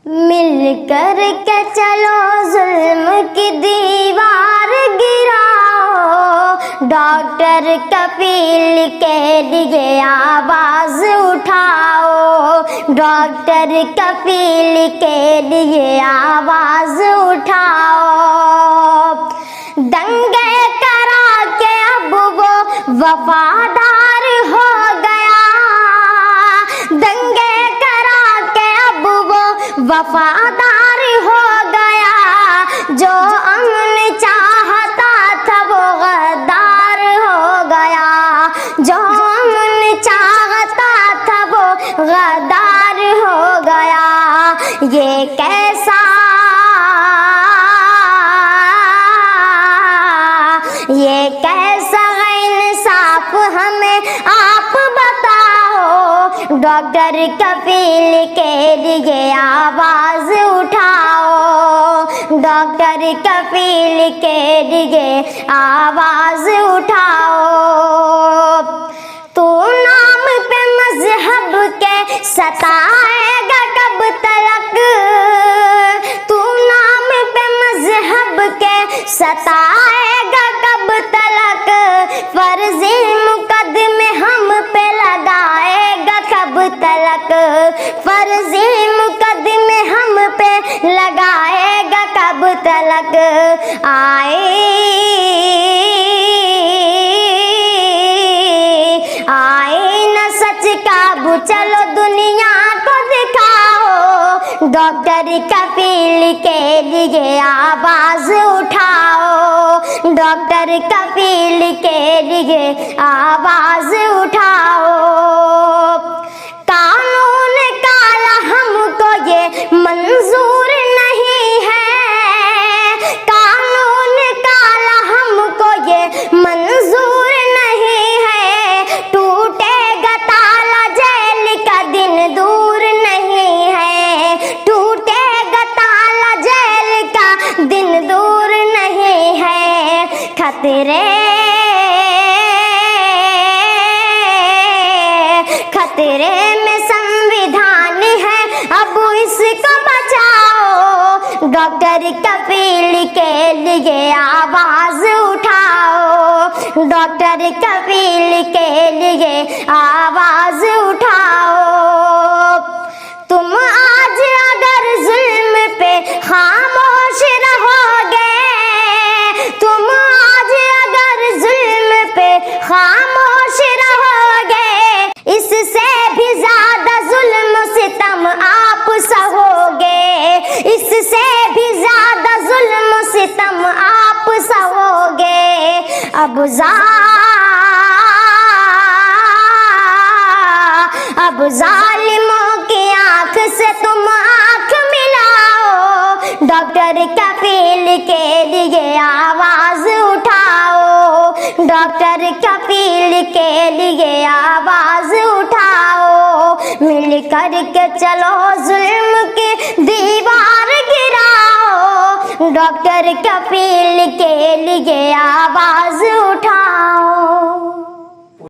मिल कर के चलो जुल्म की दीवार गिराओ, डॉक्टर कफील के लिए आवाज उठाओ, डॉक्टर कफील के लिए आवाज उठाओ। दंगे करा के अब वो वफादार हो गया, दंगे करा के अब वो वफादार हो गया, जो अमन चाहता था वो गद्दार हो गया, जो अमन चाहता था वो गद्दार हो गया। ये कैसा इंसाफ हमें आप बताओ, डॉक्टर कफील के लिए आवाज उठाओ, डॉक्टर कफील के लिए आवाज उठाओ। तू नाम पे मजहब के सताएगा कब तलक, तू नाम पे मजहब के सताएगा कब तलक, फर्जी मुकदमे हम पे लगाएगा कब तलक, फर्जी मुकदमे हम पे लगाएगा कब तलक। आए न सच काबू, चलो दुनिया को दिखाओ, डॉक्टर कफील के लिए आवाज उठाओ, डॉक्टर कफील के लिए आवाज उठाओ। कानून काला हमको ये मंजूर नहीं है, कानून काला हमको ये मंजूर नहीं है, टूटेगा ताला जेल का दिन दूर नहीं है, टूटेगा ताला जेल का दिन दूर नहीं है। खतरे में संविधान है, अब इसको बचाओ, डॉक्टर कफील के लिए आवाज उठाओ, डॉक्टर कफील के लिए आवाज उठाओ। तुम आज अगर जुल्म पे खामोश रहोगे, तुम आज अगर जुल्म पे खामोश रहोगे, इससे भी ज्यादा जुल्म सितम आप सहोगे, इससे भी ज्यादा जुल्म सितम आप सहोगे। अब जालिमों की आंख से तुम आंख मिलाओ, डॉक्टर कफील के लिए आवाज उठाओ, डॉक्टर कफील के लिए आवाज उठाओ। मिल कर के चलो जुल्म की दीवार गिराओ, डॉक्टर कफील के लिए आवाज उठाओ।